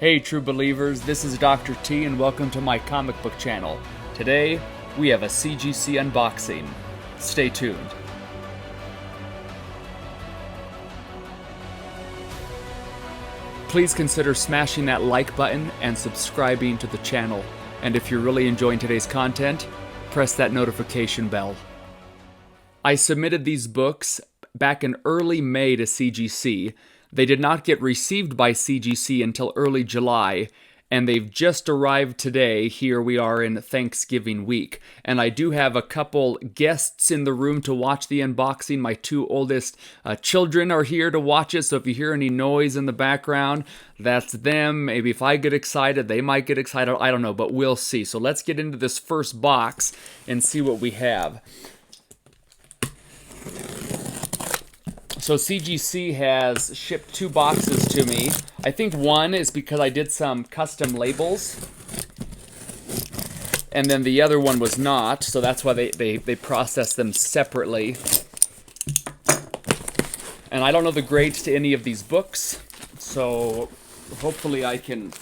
Hey true believers, this is Dr. T and welcome to my comic book channel. Today, we have a CGC unboxing. Stay tuned. Please consider smashing that like button and subscribing to the channel. And if you're really enjoying today's content, press that notification bell. I submitted these books back in early May to CGC. They did not get received by CGC until early July, and they've just arrived today. Here we are in Thanksgiving week. And I do have a couple guests in the room to watch the unboxing. My two oldest children are here to watch it, so if you hear any noise in the background, that's them. Maybe if I get excited, they might get excited. I don't know, but we'll see. So let's get into this first box and see what we have. So CGC has shipped two boxes to me. I think one is because I did some custom labels, and then the other one was not, so that's why they processed them separately. And I don't know the grades to any of these books, so hopefully I can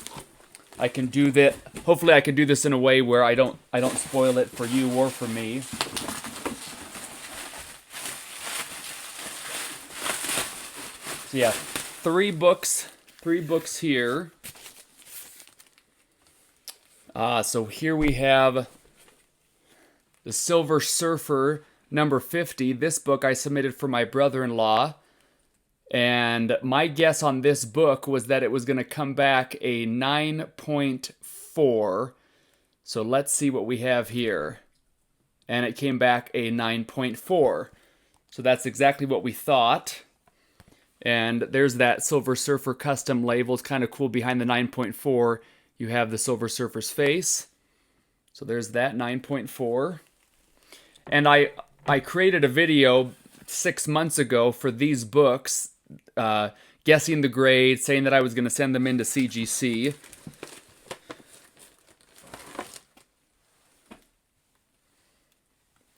do that. Hopefully I can do this in a way where I don't spoil it for you or for me. So yeah, three books here. So here we have the Silver Surfer number 50. This book I submitted for my brother-in-law. And my guess on this book was that it was going to come back a 9.4. So let's see what we have here. And it came back a 9.4. So that's exactly what we thought. And there's that Silver Surfer custom label. It's kind of cool. Behind the 9.4, you have the Silver Surfer's face. So there's that 9.4. And I created a video 6 months ago for these books, guessing the grade, saying that I was going to send them into CGC.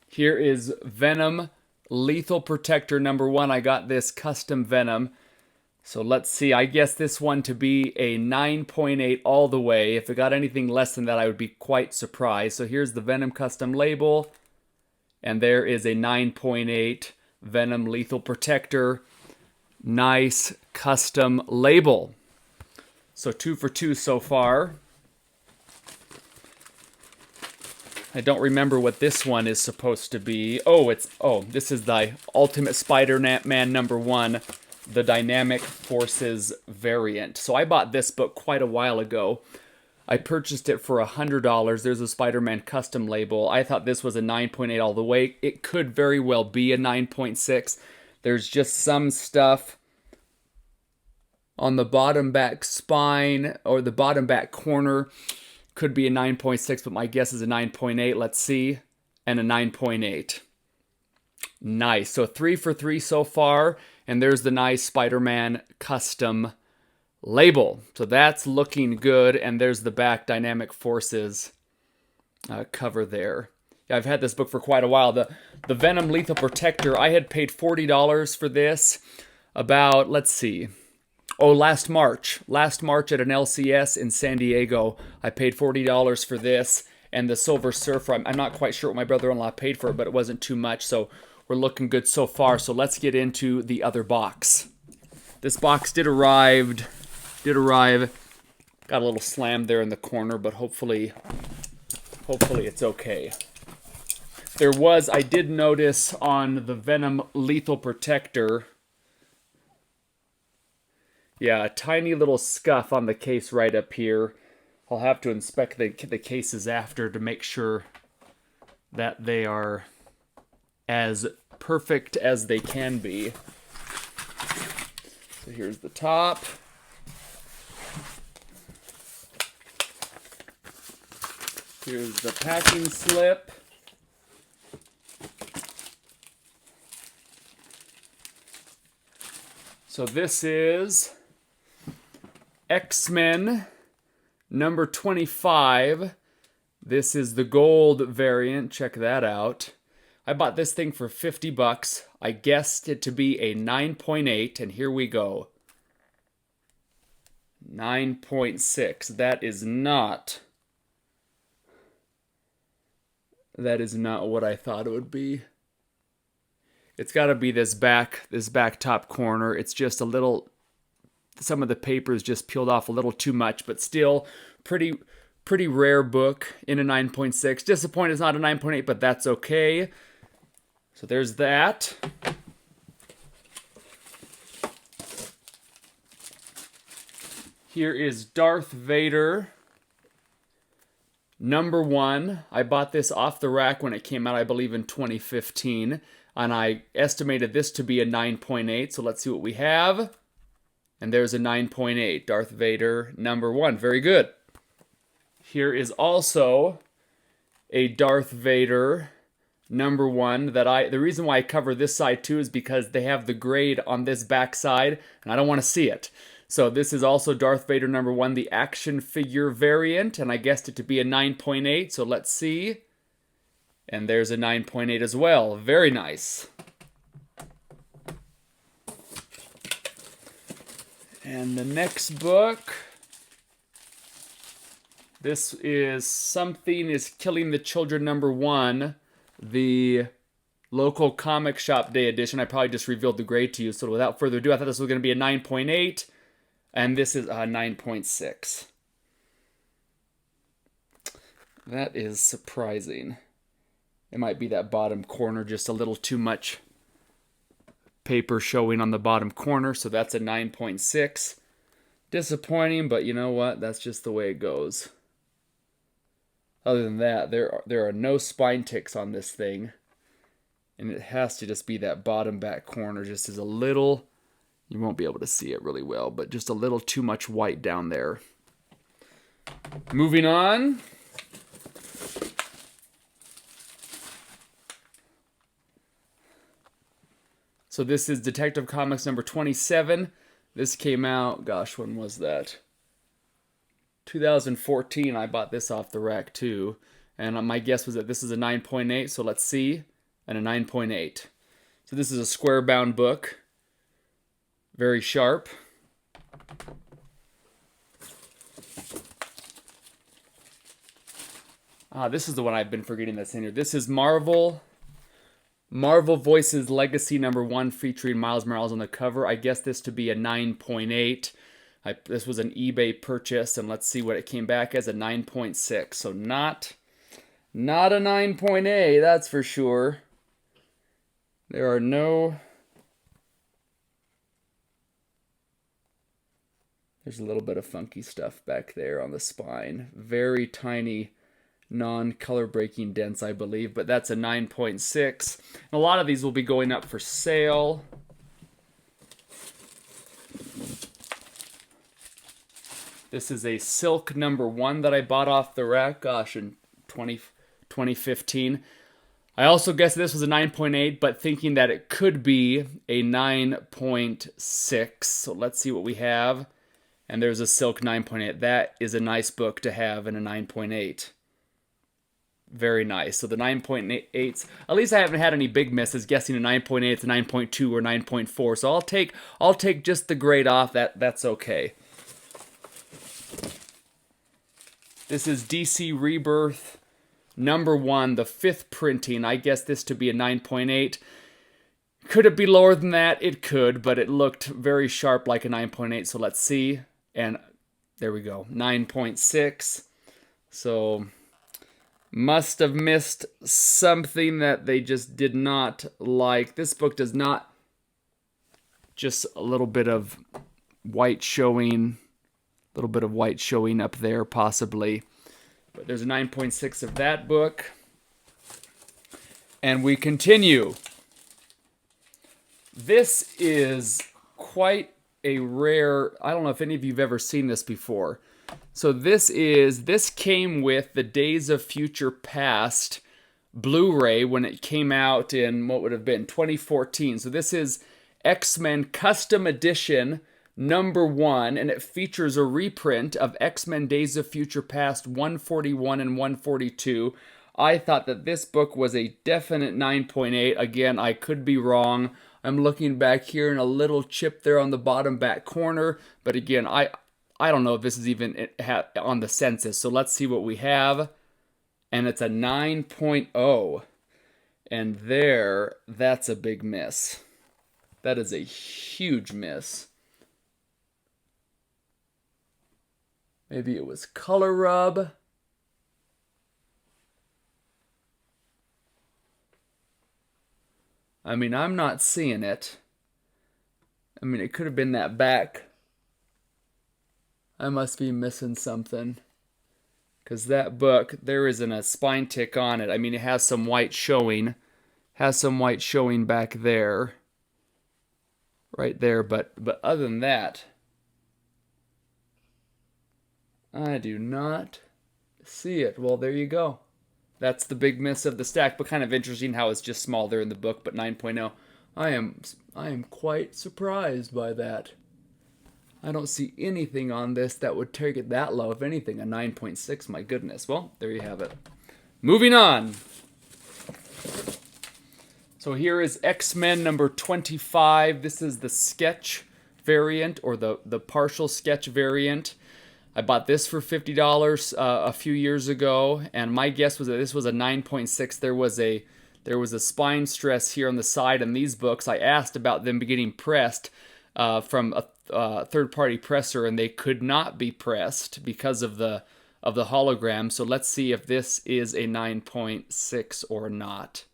Here is Venom Lethal Protector number 1. I got this custom Venom. So let's see. I guess this one to be a 9.8 all the way. If it got anything less than that, I would be quite surprised. So here's the Venom custom label. And there is a 9.8 Venom Lethal Protector. Nice custom label. So 2 for 2 so far. I don't remember what this one is supposed to be. This is the Ultimate Spider-Man number 1, the Dynamic Forces variant. So I bought this book quite a while ago. I purchased it for $100. There's a Spider-Man custom label. I thought this was a 9.8 all the way. It could very well be a 9.6. There's just some stuff on the bottom back spine or the bottom back corner. Could be a 9.6, but my guess is a 9.8. Let's see. And a 9.8. Nice. So 3 for 3 so far. And there's the nice Spider-Man custom label. So that's looking good. And there's the back Dynamic Forces cover there. Yeah, I've had this book for quite a while. The Venom Lethal Protector, I had paid $40 for this about, let's see. Last March at an LCS in San Diego, I paid $40 for this, and the Silver Surfer, I'm not quite sure what my brother-in-law paid for it, but it wasn't too much, so we're looking good so far. So let's get into the other box. This box did arrive. Got a little slam there in the corner, but hopefully it's okay. I did notice on the Venom Lethal Protector, yeah, a tiny little scuff on the case right up here. I'll have to inspect the cases after to make sure that they are as perfect as they can be. So here's the top. Here's the packing slip. So this is X-Men number 25. This is the gold variant. Check that out. I bought this thing for $50. I guessed it to be a 9.8, and here we go. 9.6. That is not what I thought it would be. It's got to be this back top corner. It's just a little, some of the paper is just peeled off a little too much, but still pretty rare book in a 9.6. Disappointed it's not a 9.8, but that's okay. So there's that. Here is Darth Vader #1. I bought this off the rack when it came out, I believe in 2015, and I estimated this to be a 9.8. So let's see what we have. And there's a 9.8. Darth Vader #1. Very good. Here is also a Darth Vader #1 that the reason why I cover this side too is because they have the grade on this back side and I don't want to see it. So this is also Darth Vader #1, the action figure variant, and I guessed it to be a 9.8, so let's see. And there's a 9.8 as well. Very nice. And the next book, this is Something is Killing the Children #1, the local comic shop day edition. I probably just revealed the grade to you, so without further ado, I thought this was going to be a 9.8, and this is a 9.6. That is surprising. It might be that bottom corner, just a little too much paper showing on the bottom corner, so that's a 9.6. Disappointing, but you know what? That's just the way it goes. Other than that, there are no spine ticks on this thing. And it has to just be that bottom back corner, just as a little, you won't be able to see it really well, but just a little too much white down there. Moving on. So this is Detective Comics #27. This came out, gosh, when was that? 2014. I bought this off the rack too. And my guess was that this is a 9.8, so let's see. And a 9.8. So this is a square bound book. Very sharp. This is the one I've been forgetting that's in here. This is Marvel Voices Legacy #1 featuring Miles Morales on the cover. I guess this to be a 9.8. This was an eBay purchase, and let's see what it came back as, a 9.6. So not a 9.8, that's for sure. There are no... There's a little bit of funky stuff back there on the spine. Very tiny non-color breaking dents, I believe, but that's a 9.6. And a lot of these will be going up for sale. This is a Silk #1 that I bought off the rack, gosh, in 2015. I also guessed this was a 9.8, but thinking that it could be a 9.6. So let's see what we have. And there's a Silk 9.8. That is a nice book to have in a 9.8. Very nice. So the 9.8s, at least I haven't had any big misses guessing a 9.8, a 9.2, or 9.4. So I'll take just the grade off. That's okay. This is DC Rebirth #1, the 5th printing. I guess this to be a 9.8. Could it be lower than that? It could, but it looked very sharp like a 9.8. So let's see. And there we go, 9.6. So must have missed something that they just did not like. This book does not, just a little bit of white showing, up there possibly. But there's a 9.6 of that book. And we continue. This is quite a rare, I don't know if any of you have ever seen this before. So this came with the Days of Future Past Blu-ray when it came out in, what would have been, 2014. So this is X-Men Custom Edition #1, and it features a reprint of X-Men Days of Future Past 141 and 142. I thought that this book was a definite 9.8. Again, I could be wrong. I'm looking back here and a little chip there on the bottom back corner. But again, I don't know if this is even on the census. So let's see what we have. And it's a 9.0. And that's a big miss. That is a huge miss. Maybe it was color rub. I mean, I'm not seeing it. I mean, it could have been that back. I must be missing something. Because that book, there isn't a spine tick on it. I mean, it has some white showing. Has some white showing back there. Right there. But other than that, I do not see it. Well, there you go. That's the big miss of the stack, but kind of interesting how it's just small there in the book, but 9.0. I am quite surprised by that. I don't see anything on this that would take it that low. If anything, a 9.6, my goodness. Well, there you have it. Moving on. So here is X-Men number 25. This is the sketch variant, or the partial sketch variant. I bought this for $50 a few years ago, and my guess was that this was a 9.6. There was a spine stress here on the side in these books. I asked about them getting pressed from a third-party presser, and they could not be pressed because of the hologram. So let's see if this is a 9.6 or not.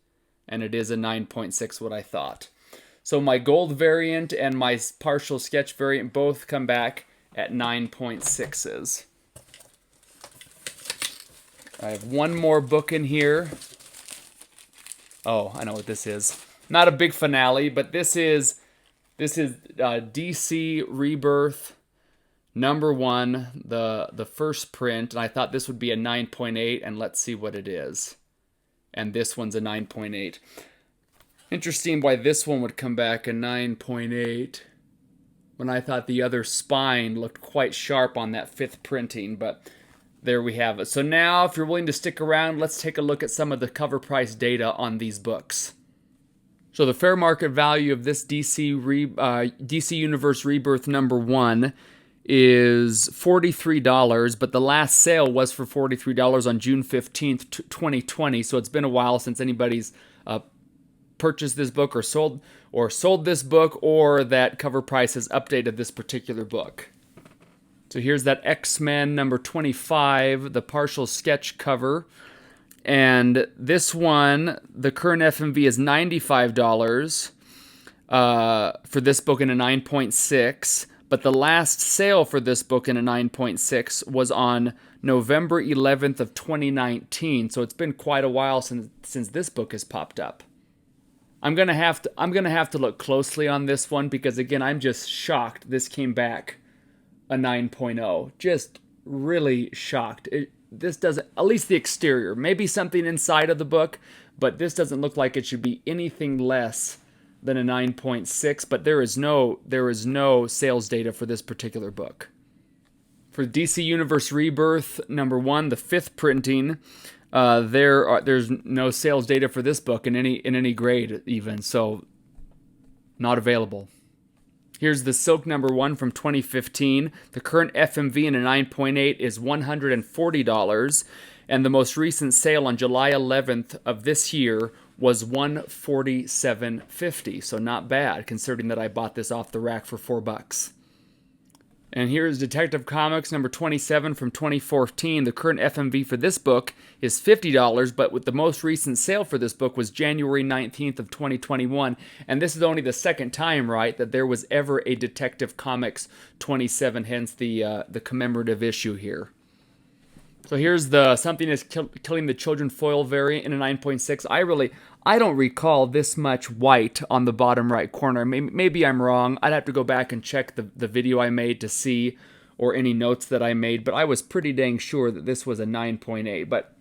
And it is a 9.6, what I thought. So my gold variant and my partial sketch variant both come back at 9.6s. I have one more book in here. Oh, I know what this is. Not a big finale, but this is DC Rebirth number 1, the first print, and I thought this would be a 9.8, and let's see what it is. And this one's a 9.8. Interesting why this one would come back a 9.8. When I thought the other spine looked quite sharp on that 5th printing, but there we have it. So now, if you're willing to stick around, let's take a look at some of the cover price data on these books. So the fair market value of this DC Universe Rebirth number 1 is $43, but the last sale was for $43 on June 15th, 2020, so it's been a while since anybody's purchased this book or sold this book, or that cover price has updated this particular book. So here's that X-Men number 25, the partial sketch cover. And this one, the current FMV is $95 for this book in a 9.6. But the last sale for this book in a 9.6 was on November 11th of 2019. So it's been quite a while since this book has popped up. I'm gonna have to look closely on this one because, again, I'm just shocked this came back a 9.0. Just really shocked. This doesn't, at least the exterior, maybe something inside of the book, but this doesn't look like it should be anything less than a 9.6. But there is no sales data for this particular book. For DC Universe Rebirth number 1, the 5th printing. There's no sales data for this book in any grade even, so not available. Here's the Silk number 1 from 2015. The current FMV in a 9.8 is $140, and the most recent sale on July 11th of this year was $147.50. So not bad, considering that I bought this off the rack for $4. And here's Detective Comics number 27 from 2014. The current FMV for this book is $50, but with the most recent sale for this book was January 19th of 2021. And this is only the second time, right, that there was ever a Detective Comics 27, hence the commemorative issue here. So here's the Something is Killing the Children foil variant in a 9.6. I don't recall this much white on the bottom right corner. Maybe I'm wrong. I'd have to go back and check the video I made to see, or any notes that I made, but I was pretty dang sure that this was a 9.8, but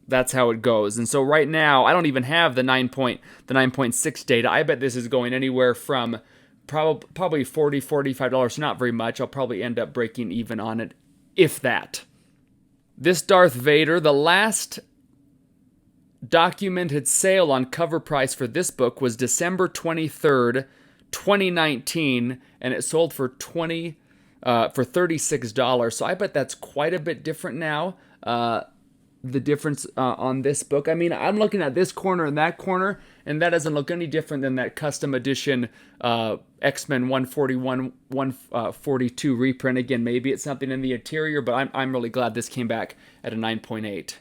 that's how it goes. And so right now, I don't even have the 9.6 data. I bet this is going anywhere from probably $40, $45, not very much. I'll probably end up breaking even on it, if that. This Darth Vader, the last documented sale on cover price for this book was December 23rd, 2019, and it sold for $20. for $36. So I bet that's quite a bit different now. The difference on this book. I mean, I'm looking at this corner and that corner, and that doesn't look any different than that custom edition X-Men 141, 142 reprint. Again, maybe it's something in the interior, but I'm really glad this came back at a 9.8.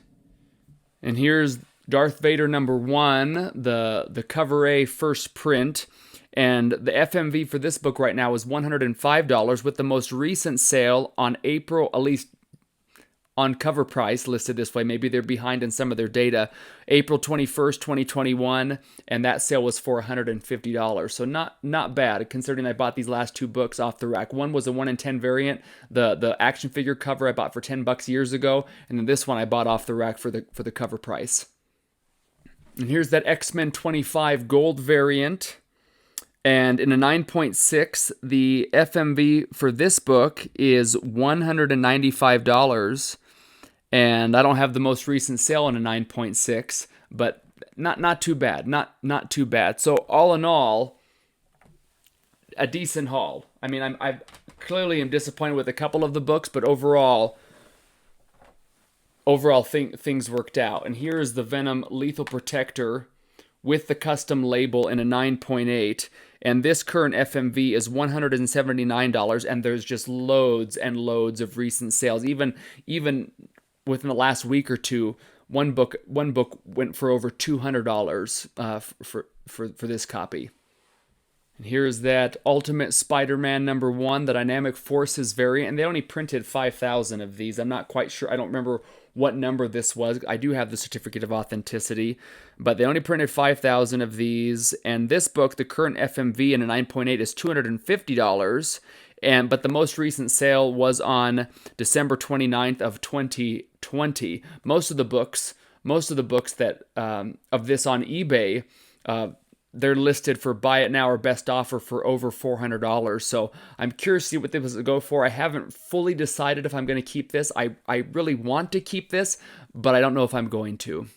And here's Darth Vader #1, the cover A first print. And the FMV for this book right now is $105, with the most recent sale on April, at least on COVRPRICE, listed this way. Maybe they're behind in some of their data. April 21st, 2021, and that sale was for $150. So not bad, considering I bought these last two books off the rack. One was a 1 in 10 variant, the action figure cover I bought for $10 years ago, and then this one I bought off the rack for the cover price. And here's that X-Men 25 gold variant. And in a 9.6, the FMV for this book is $195. And I don't have the most recent sale in a 9.6, but not too bad. Not too bad. So all in all, a decent haul. I mean, I clearly am disappointed with a couple of the books, but overall things worked out. And here is the Venom Lethal Protector with the custom label in a 9.8. And this current FMV is $179, and there's just loads and loads of recent sales. Even within the last week or two, one book went for over $200 for this copy. And here's that Ultimate Spider-Man #1, the Dynamic Forces variant, and they only printed 5,000 of these. I'm not quite sure. I don't remember what number this was. I do have the certificate of authenticity, but they only printed 5,000 of these. And this book, the current FMV in a 9.8, is $250. But the most recent sale was on December 29th of 2020. Most of the books that of this on eBay, they're listed for buy it now or best offer for over $400. So I'm curious to see what this will go for. I haven't fully decided if I'm going to keep this. I really want to keep this, but I don't know if I'm going to.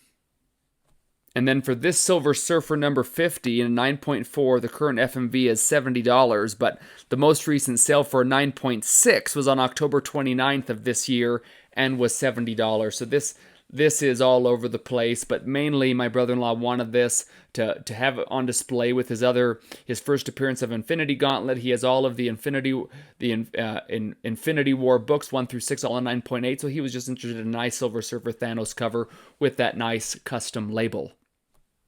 And then for this Silver Surfer #50 in a 9.4, the current FMV is $70, but the most recent sale for a 9.6 was on October 29th of this year and was $70. So this is all over the place, but mainly my brother-in-law wanted this to have it on display with his first appearance of Infinity Gauntlet. He has all of the Infinity War books 1 through 6, all in 9.8. So he was just interested in a nice Silver Surfer Thanos cover with that nice custom label.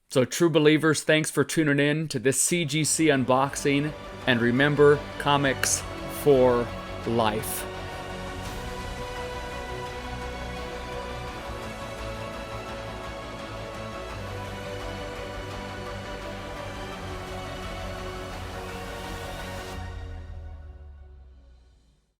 So true believers, thanks for tuning in to this CGC unboxing, and remember, comics for life.